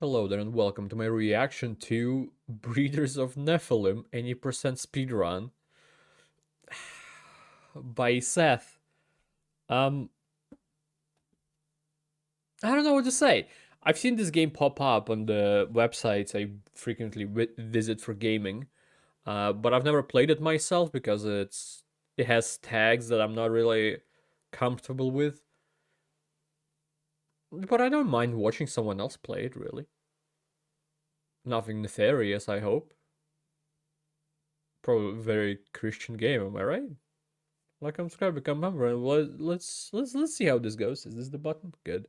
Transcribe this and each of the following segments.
Hello there and welcome to my reaction to Breeders of Nephilim, any percent speedrun by Seth. Um, I don't know what to say. I've seen this game pop up on the websites I frequently visit for gaming, but I've never played it myself because it has tags that I'm not really comfortable with. But I don't mind watching someone else play it, really. Nothing nefarious, I hope. Probably a very Christian game, am I right? Like, subscribe, become a member, and let's see how this goes. Is this the button? Good.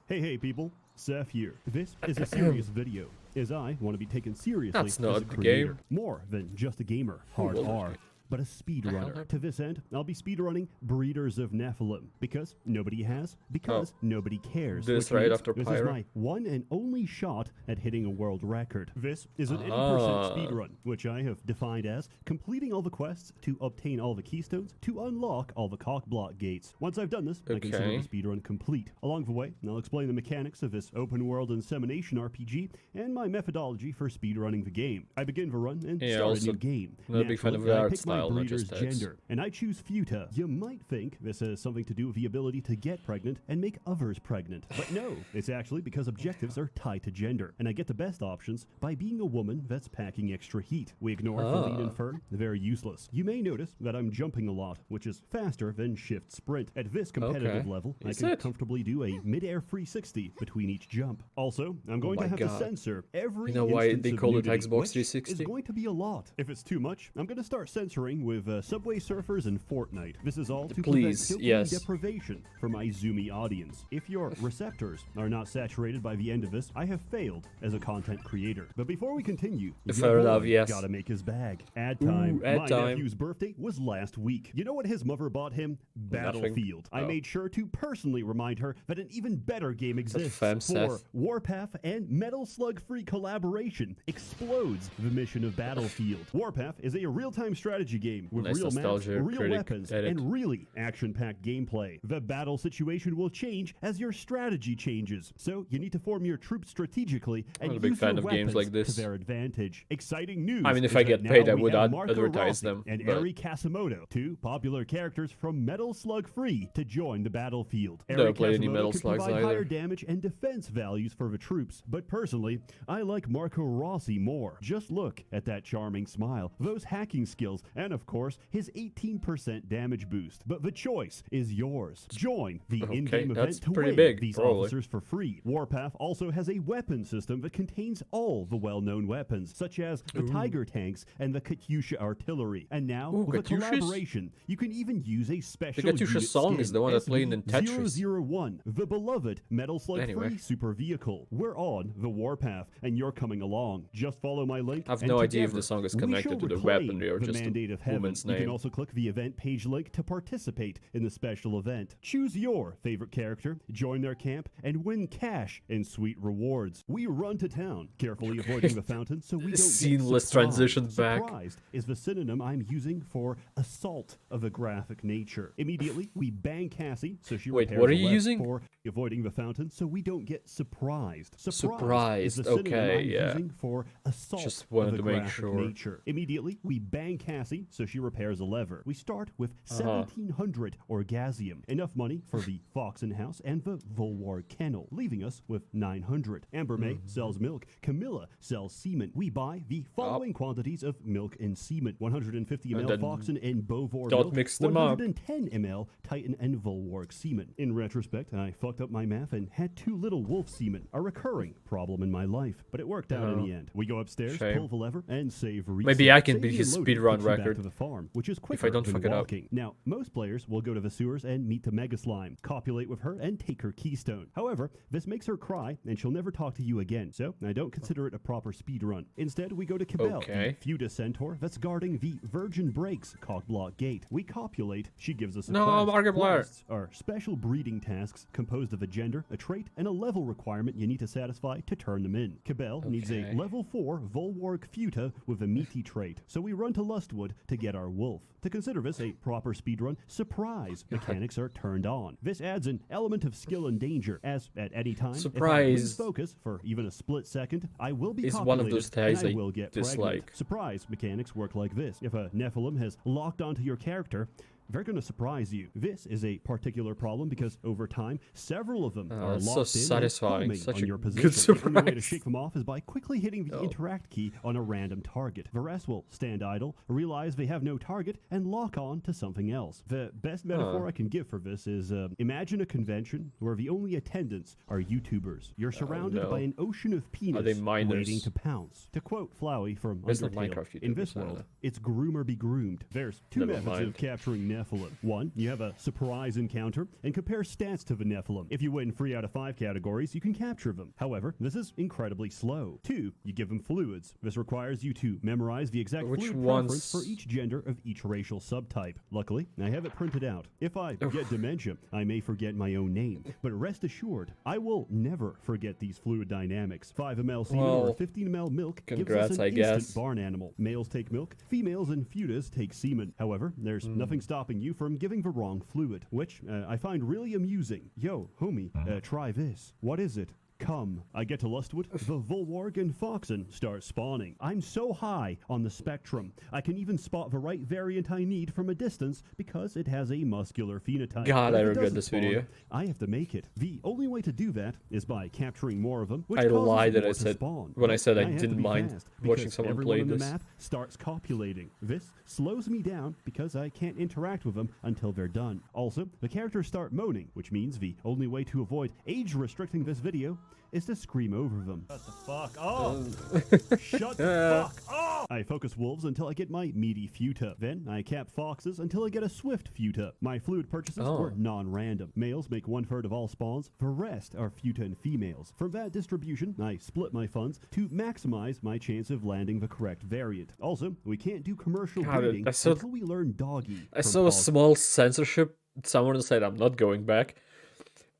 Hey people, Seth here. This is a serious video, as I want to be taken seriously That's as not a the creator. game. More than just a gamer, hard will R, it? but a speedrunner. happened? To this end, I'll be speedrunning Breeders of Nephilim, because nobody has, because nobody cares. This which right means after this is Pyro? my one and only shot at hitting a world record. This is an 80% Ah. speedrun, which I have defined as completing all the quests to obtain all the keystones to unlock all the cockblock gates. Once I've done this, I consider Okay. the speedrun complete. Along the way, I'll explain the mechanics of this open world insemination RPG and my methodology for speedrunning the game. I begin the run and Yeah, start a also new game. not a big fan of Naturally, the I art pick my style, not breeder's just text. gender, and I choose Futa. You might think this has something to do with the ability to get pregnant and make others pregnant, but no, it's actually because objectives are tied to gender, and I get the best options by being a woman that's packing extra heat. We ignore the lead and fern, very useless. You may notice that I'm jumping a lot, which is faster than shift sprint. At this competitive Okay. level, I Is can it? comfortably do a mid-air 360 between each jump. Also, I'm going my to have to God. censor every You know why instance they of call it nudity, Xbox which 360? is going to be a lot. If it's too much, I'm going to start censoring with Subway Surfers and Fortnite. This is all to Please, prevent yes. deprivation for my Zoomy audience. If your receptors are not saturated by the end of this, I have failed as a content creator. But before we continue, Fair your enough, boy yes. gotta make his bag. Ad time. ad My time. nephew's birthday was last week. You know what his mother bought him? Battlefield. I Oh. made sure to personally remind her that an even better game exists. fam, For Seth. Warpath and Metal Slug Free collaboration explodes the mission of Battlefield. Warpath is a real-time strategy game with Nice real maps, nostalgia real critic weapons, edit. and really action-packed gameplay. The battle situation will change as your strategy changes, so you need to form your troops strategically and I'm a big use fan your of games weapons like this. to their advantage. Exciting news! I mean, if is I that get now paid, I we would have Marco advertise Rossi them, and but- Eri Kasamoto, two popular characters from Metal Slug Free, to join the battlefield. Never Eri played any Kasamoto Metal could Slugs provide higher either. damage and defense values for the troops, but personally, I like Marco Rossi more. Just look at that charming smile, those hacking skills, and of course, his 18% damage boost. But the choice is yours. Join the Okay, in-game event that's to pretty win big, these probably. officers for free. Warpath also has a weapon system that contains all the well-known weapons, such as the Tiger tanks and the Katyusha artillery. And now, Ooh, with a Katyushas? collaboration, you can even use a special Katyusha unit song skin, is the one that played in Tetris. SV001, the beloved Metal Slug Anyway. Free super vehicle. We're on the Warpath, and you're coming along. Just follow my link. I have and no idea if together, the song is we connected shall to the reclaim weaponry or the just mandate a of heaven. woman's You can name. also click the event page link to participate in the special event. Choose your favorite character, join their camp, and win cash and sweet rewards. We run to town, carefully avoiding the fountain so we don't Seamless get surprised. transitions back. Surprised is the synonym I'm using for assault of a graphic nature. Immediately, we bang Cassie so she Wait, repairs what are a you left using? for avoiding the fountain so we don't get surprised. Is the Surprised, synonym okay, I'm yeah. using for assault Just wanted of a to make graphic sure. nature. Immediately, we bang Cassie so she repairs a lever. We start with Uh-huh. 1,700 orgasium, enough money for the Foxen House and the Volwar Kennel, leaving us with 900. Amber May Mm-hmm. sells milk. Camilla sells semen. We buy the following quantities of milk and semen: 150 And ml then Foxen and Bovor don't milk, mix them up. 110 ml Titan and Volwark semen. In retrospect, I fucked up my math and had too little wolf semen, a recurring problem in my life, but it worked out in the end. We go upstairs, Shame. pull the lever, and save research. Maybe I can Saving beat his and loading speedrun gets you back record to the farm, which is quicker if I don't than fuck it up. walking. Now, most players will go to the sewers and meet the Mega Slime, copulate with her, and take her Keystone. However, this makes her cry, and she'll never talk to you again, so I don't consider it a proper speedrun. Instead, we go to Cabell, Okay. the Futa Centaur that's guarding the Virgin Breaks cockblock gate. We copulate, she gives us a No, quest. Markiplier. Quests are special breeding tasks composed of a gender, a trait, and a level requirement you need to satisfy to turn them in. Cabell needs a Okay. level 4 Volwark Futa with a meaty trait, so we run to Lustwood to get our wolf. To consider this a proper speedrun, surprise mechanics are turned on. This adds an element of skill and danger, as at any time, if I lose focus for even a split second, I will be copulated one of those tags and I will get dislike. pregnant. Surprise mechanics work like this. If a Nephilim has locked onto your character, they're going to surprise you. This is a particular problem because over time, several of them are so locked in satisfying. and such on a your position. good The surprise. only way to shake them off is by quickly hitting the interact key on a random target. The rest will stand idle, realize they have no target, and lock on to something else. The best metaphor I can give for this is imagine a convention where the only attendants are YouTubers. You're surrounded by an ocean of penis waiting to pounce. To quote Flowey from Undertale, in this world, it's groom or be groomed. There's two methods of capturing Nephilim. One, you have a surprise encounter and compare stats to the Nephilim. If you win 3 out of 5 categories, you can capture them. However, this is incredibly slow. 2, you give them fluids. This requires you to memorize the exact fluid preference for each gender of each racial subtype. Luckily, I have it printed out. If I get dementia, I may forget my own name. But rest assured, I will never forget these fluid dynamics. 5 ml semen or 15 ml milk gives us an instant barn animal. Males take milk, females and futas take semen. However, there's nothing stopping you from giving the wrong fluid, which I find really amusing. Yo, homie, try this. What is it? Come. I get to Lustwood, the Volwarg and Foxen start spawning. I'm so high on the spectrum, I can even spot the right variant I need from a distance because it has a muscular phenotype. God, I regret this video. I have to make it. The only way to do that is by capturing more of them, which I lied that I said spawn. When I said I didn't mind watching someone play this. The map starts copulating. This slows me down because I can't interact with them until they're done. Also, the characters start moaning, which means the only way to avoid age restricting this video is to scream over them. Shut the fuck up! Shut the fuck up! I focus wolves until I get my meaty futa. Then I cap foxes until I get a swift futa. My fluid purchases were non-random. Males make 1/3 of all spawns. The rest are futa and females. From that distribution, I split my funds to maximize my chance of landing the correct variant. Also, we can't do commercial breeding until we learn doggy. I saw a small censorship. Someone said I'm not going back.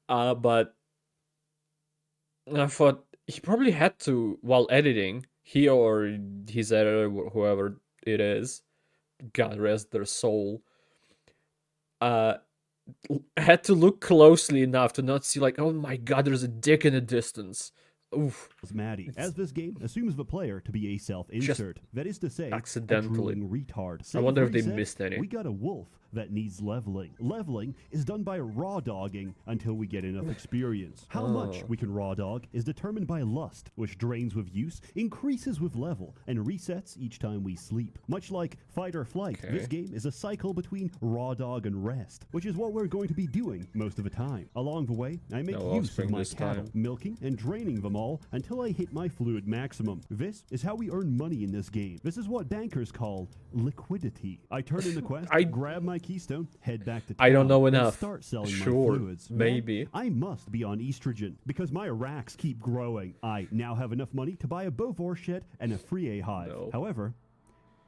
But I thought he probably had to, while editing, he or his editor, whoever it is, God rest their soul, had to look closely enough to not see like, oh my God, there's a dick in the distance. Oof. Maddie, as this game assumes the player to be a self-insert. That is to say, accidentally. A drooling retard. I wonder if they missed any. We got a wolf that needs leveling. Leveling is done by raw dogging until we get enough experience. How much we can raw dog is determined by lust, which drains with use, increases with level, and resets each time we sleep. Much like fight or flight, this game is a cycle between raw dog and rest, which is what we're going to be doing most of the time. Along the way, I make use of my cattle, milking and draining them all until I hit my fluid maximum. This is how we earn money in this game. This is what bankers call liquidity. I turn in the quest, grab my Keystone, head back to town, I don't know enough. Start selling my fluids. Maybe. I must be on estrogen because my racks keep growing. I now have enough money to buy a Bovor shed and a Free hive. However,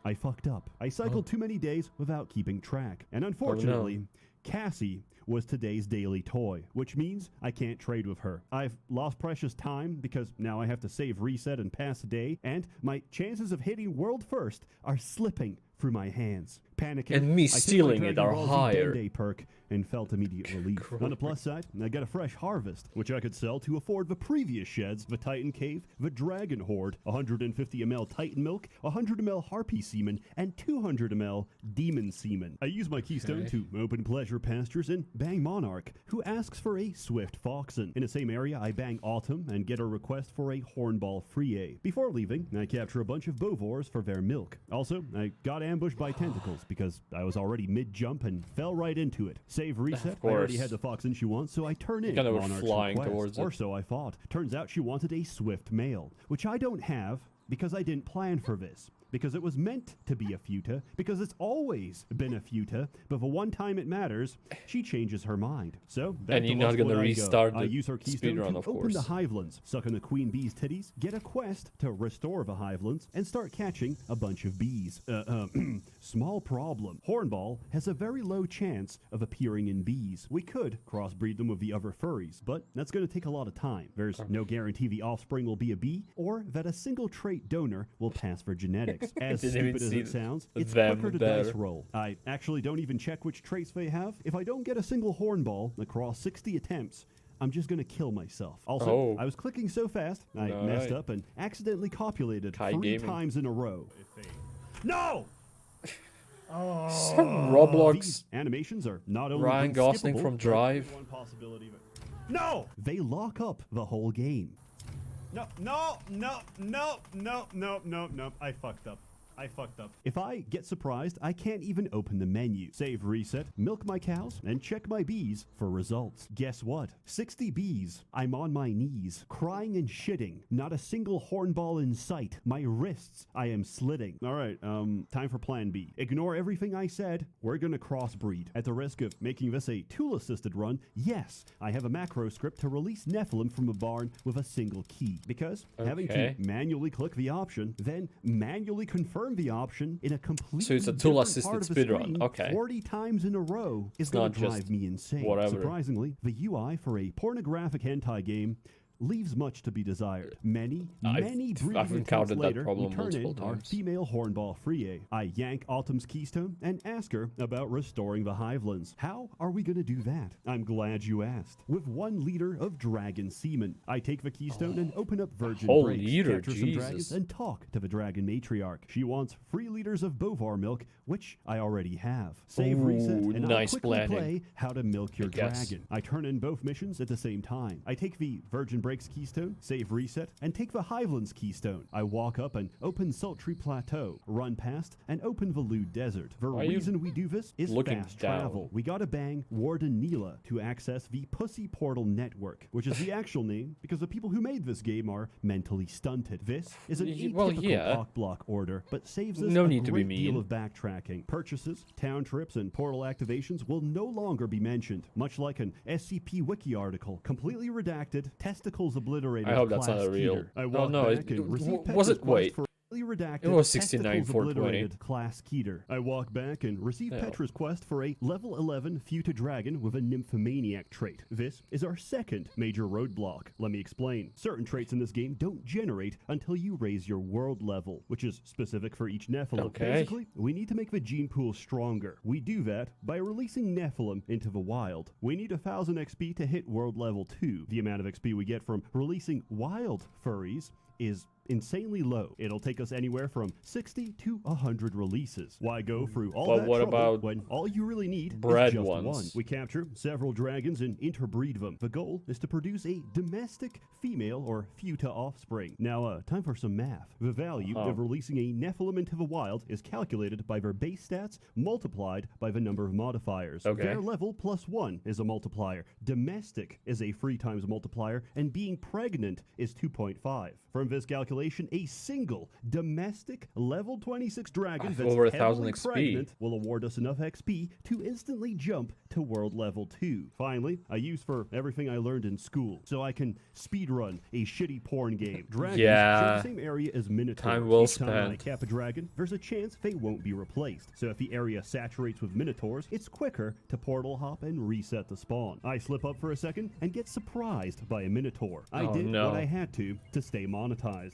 I fucked up. I cycled too many days without keeping track. And unfortunately, Cassie was today's daily toy, which means I can't trade with her. I've lost precious time because now I have to save, reset, and pass a day, and my chances of hitting world first are slipping through my hands. Panicking, and me stealing it are higher. Day perk and felt immediate relief. On the plus side, I got a fresh harvest, which I could sell to afford the previous sheds, the Titan Cave, the Dragon Horde, 150 ml Titan Milk, 100 ml Harpy Semen, and 200 ml Demon Semen. I use my Keystone to open pleasure pastures and bang Monarch, who asks for a Swift Foxen. In the same area, I bang Autumn and get a request for a Hornball Free. Before leaving, I capture a bunch of Bovors for their milk. Also, I got ambushed by tentacles because I was already mid-jump and fell right into it. Save reset. I already had the Foxen she wants, so I turn in Monarch's request. Or so I thought. Turns out she wanted a Swift male, which I don't have because I didn't plan for this. Because it was meant to be a futa, because it's always been a futa, but the one time it matters, she changes her mind. So, and you're not gonna restart I use her Keystone speedrun, to open the hivelands, suck on the queen bee's titties, get a quest to restore the hivelands, and start catching a bunch of bees. Small problem. Hornball has a very low chance of appearing in bees. We could crossbreed them with the other furries, but that's gonna take a lot of time. There's no guarantee the offspring will be a bee, or that a single trait donor will pass for genetics. Next, as Didn't even stupid as see it sounds, it's them quicker to there. dice roll. I actually don't even check which traits they have. If I don't get a single hornball across 60 attempts, I'm just gonna kill myself. Also, Oh. I was clicking so fast, I messed up and accidentally copulated Kai 3 gaming. times in a row. No! Some Roblox These animations are not only Ryan Gosling unskippable, from but Drive. there's one possibility no! They lock up the whole game. No, I fucked up. If I get surprised, I can't even open the menu. Save, reset, milk my cows, and check my bees for results. Guess what? 60 bees. I'm on my knees, crying and shitting. Not a single hornball in sight. My wrists, I am slitting. All right, time for plan B. Ignore everything I said. We're gonna crossbreed. At the risk of making this a tool-assisted run, yes, I have a macro script to release Nephilim from a barn with a single key. Because having to manually click the option, then manually confirm the option in a completely So it's a different tool-assisted part of the speedrun. screen Okay. 40 times in a row is going not to just drive me insane. whatever. Surprisingly, the UI for a pornographic hentai game leaves much to be desired. Many I've breeding attempts encountered that later, problem we turn in multiple our times. female hornball Free. I yank Autumn's Keystone and ask her about restoring the hivelands. How are we going to do that? I'm glad you asked. With 1 liter of dragon semen, I take the Keystone and open up Virgin whole Breaks, liter, capture some dragons, Jesus. and talk to the dragon matriarch. She wants 3 liters of Bovar milk, which I already have. Save, reset, Ooh, and nice I'll quickly planning. play How to Milk Your I guess. Dragon. I turn in both missions at the same time. I take the Virgin Breaks Keystone, save, reset, and take the Hivelands Keystone. I walk up and open Sultry Plateau, run past, and open the Lewd Desert. The Why are you reason we do this is looking fast down? travel. We gotta bang Warden Neela to access the Pussy Portal Network, which is the actual name because the people who made this game are mentally stunted. This is an atypical cock block order, but saves us No a need to be great deal mean. of backtracking. Purchases, town trips, and portal activations will no longer be mentioned, much like an SCP wiki article, completely redacted, testicles obliterated. I hope that's class not real. Keter. I Oh, walk no, back and receive was Petra's it? quest Wait. for redacted, It was testicles 69-420. obliterated class Keter. I walk back and receive Yeah. Petra's quest for a level 11 Futa Dragon with a nymphomaniac trait. This is our second major roadblock. Let me explain. Certain traits in this game don't generate until you raise your world level, which is specific for each Nephilim. Okay. Basically, we need to make the gene pool stronger. We do that by releasing Nephilim into the wild. We need 1000 XP to hit world level 2. The amount of XP we get from releasing wild furries is insanely low. It'll take us anywhere from 60 to 100 releases. Why go through all But that what trouble about when all you really need bred is just ones? one? We capture several dragons and interbreed them. The goal is to produce a domestic female or Futa offspring. Now, time for some math. The value of releasing a Nephilim into the wild is calculated by their base stats multiplied by the number of modifiers. Okay. Their level plus 1 is a multiplier. Domestic is a 3 times multiplier, and being pregnant is 2.5. From this calculation, a single domestic level 26 dragon that's over 1,000 heavily XP. pregnant will award us enough XP to instantly jump to world level 2. Finally, I use for everything I learned in school, so I can speedrun a shitty porn game. Dragons share the same area as minotaurs. Time well Each time I spent. cap a dragon, there's a chance they won't be replaced. So if the area saturates with minotaurs, it's quicker to portal hop and reset the spawn. I slip up for a second and get surprised by a minotaur. I Oh, did no. what I had to stay monetized.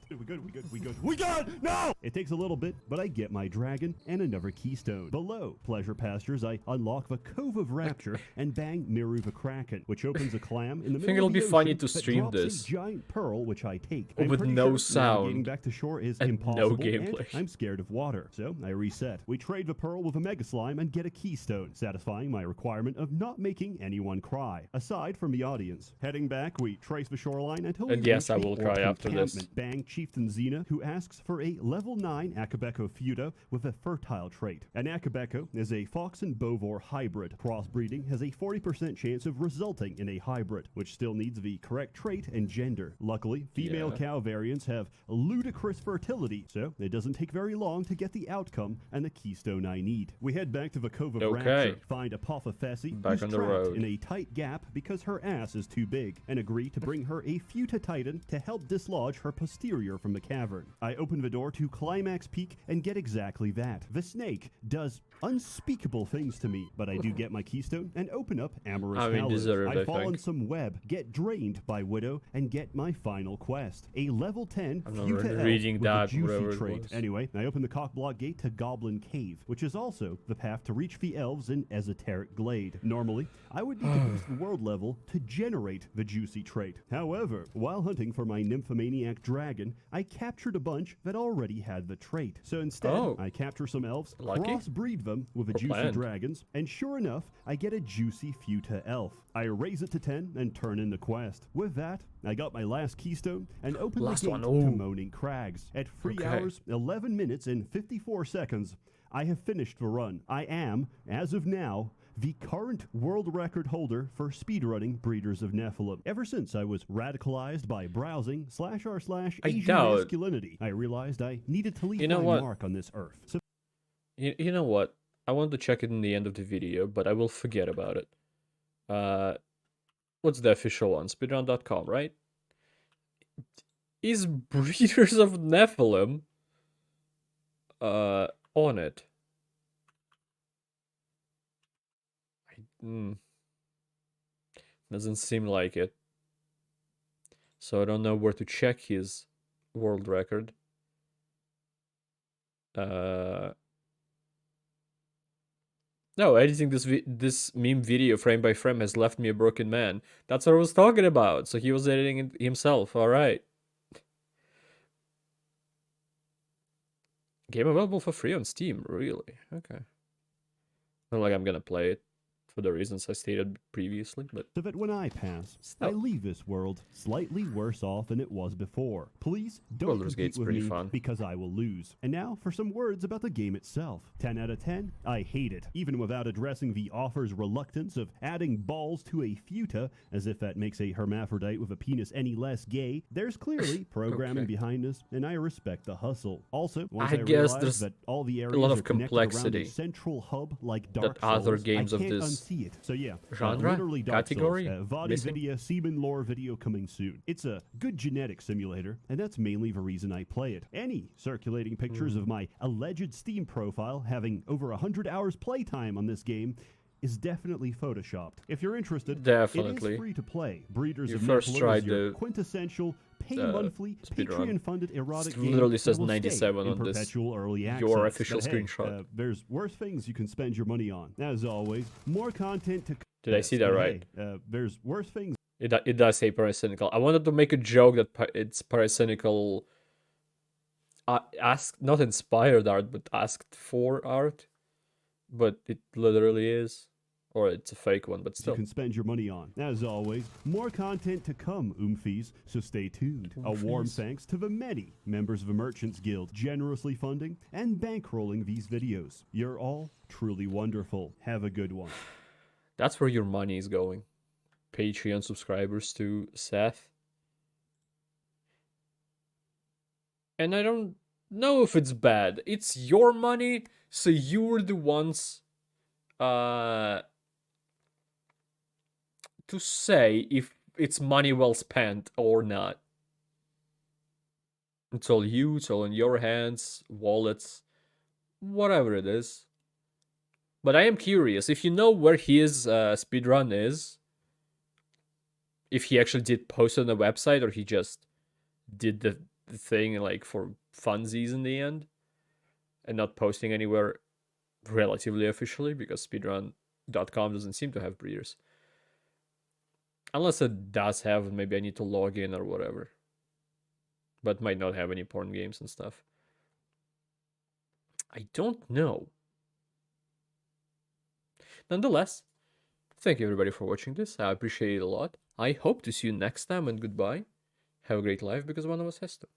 We good. No! It takes a little bit, but I get my dragon and another keystone. Below Pleasure Pastures, I unlock the Cove of Rapture and bang Miru the Kraken, which opens a clam in the middle think it'll of the be funny ocean to that stream drops this. a giant pearl, which I take. With I'm pretty no sure sound navigating back to shore is and no impossible, gameplay. and I'm scared of water. So I reset. We trade the pearl with a mega slime and get a keystone, satisfying my requirement of not making anyone cry, aside from the audience. Heading back, we trace the shoreline until we And yes, reach I the will cry orc after this. encampment. Bang Chieftain Xena, who asks for a level 9 Akabeko Futa with a fertile trait. An Akabeko is a fox and bovor hybrid. Crossbreeding has a 40% chance of resulting in a hybrid, which still needs the correct trait and gender. Luckily, female cow variants have ludicrous fertility, so it doesn't take very long to get the outcome and the keystone I need. We head back to the Cove of Rapture, find Apophethesy, Back who's on the trapped road. in a tight gap because her ass is too big, and agree to bring her a Futa Titan to help dislodge her posterior warrior from the cavern. I open the door to Climax Peak and get exactly that. The snake does unspeakable things to me, but I do get my Keystone and open up Amorous Hallows. Deserved, I fall on some web, get drained by Widow, and get my final quest. A level 10 Futa reading Elf that, with a whatever juicy it trait. was. Anyway, I open the cockblock gate to Goblin Cave, which is also the path to reach the elves in Esoteric Glade. Normally, I would need to boost the world level to generate the juicy trait. However, while hunting for my nymphomaniac dragon, I captured a bunch that already had the trait. So instead, I capture some elves, crossbreed them with the juicy dragons, and sure enough, I get a juicy Futa elf. I raise it to 10 and turn in the quest. With that, I got my last Keystone and open the gate to Moaning Crags. At 3 hours, 11 minutes, and 54 seconds, I have finished the run. I am, as of now, the current world record holder for speedrunning Breeders of Nephilim. Ever since I was radicalized by browsing /r/Asian masculinity, I realized I needed to leave my mark on this earth. So you know what? I want to check it in the end of the video, but I will forget about it. What's the official one? Speedrun.com, right? Is Breeders of Nephilim on it? Doesn't seem like it. So I don't know where to check his world record. No, editing this meme video frame by frame has left me a broken man. That's what I was talking about. So he was editing it himself. All right. Game available for free on Steam. Really? Okay. Not like I'm gonna play it for the reasons I stated previously, but so that when I pass, I leave this world slightly worse off than it was before. Please don't compete with me because I will lose. And now for some words about the game itself. 10 out of 10, I hate it. Even without addressing the offer's reluctance of adding balls to a Futa, as if that makes a hermaphrodite with a penis any less gay, there's clearly programming behind this, and I respect the hustle. Also, once I realized that all the areas a lot of are connected around a complexity central hub like Dark that other Souls, games I of can't this unsee it. So yeah, genre, literally Dark category, Souls, Vadi video, Seaman lore video coming soon. It's a good genetic simulator, and that's mainly the reason I play it. Any circulating pictures of my alleged Steam profile having over 100 hours playtime on this game is definitely photoshopped. If you're interested, it is free to play. Breeders of Nephilim is your quintessential pay-monthly, Patreon-funded erotic game. It literally says 97 on this. Early access. Your official but screenshot. There's worse things you can spend your money on. As always, more content to. Did I see that right? There's worse things. It does say paracynical. I wanted to make a joke that it's paracynical. Asked, not inspired art, but asked for art. But it literally is. Or it's a fake one, but still. You can spend your money on. As always, more content to come, Oomfies, so stay tuned. A warm thanks to the many members of the Merchants Guild generously funding and bankrolling these videos. You're all truly wonderful. Have a good one. That's where your money is going. Patreon subscribers to Seth. And I don't know if it's bad. It's your money, so you're the ones to say if it's money well spent or not. It's all you, it's all in your hands, wallets, whatever it is. But I am curious, if you know where his speedrun is, if he actually did post on the website or he just did the thing like for funsies in the end and not posting anywhere relatively officially because speedrun.com doesn't seem to have breeders. Unless it does have, maybe I need to log in or whatever. But might not have any porn games and stuff. I don't know. Nonetheless, thank you everybody for watching this. I appreciate it a lot. I hope to see you next time and goodbye. Have a great life because one of us has to.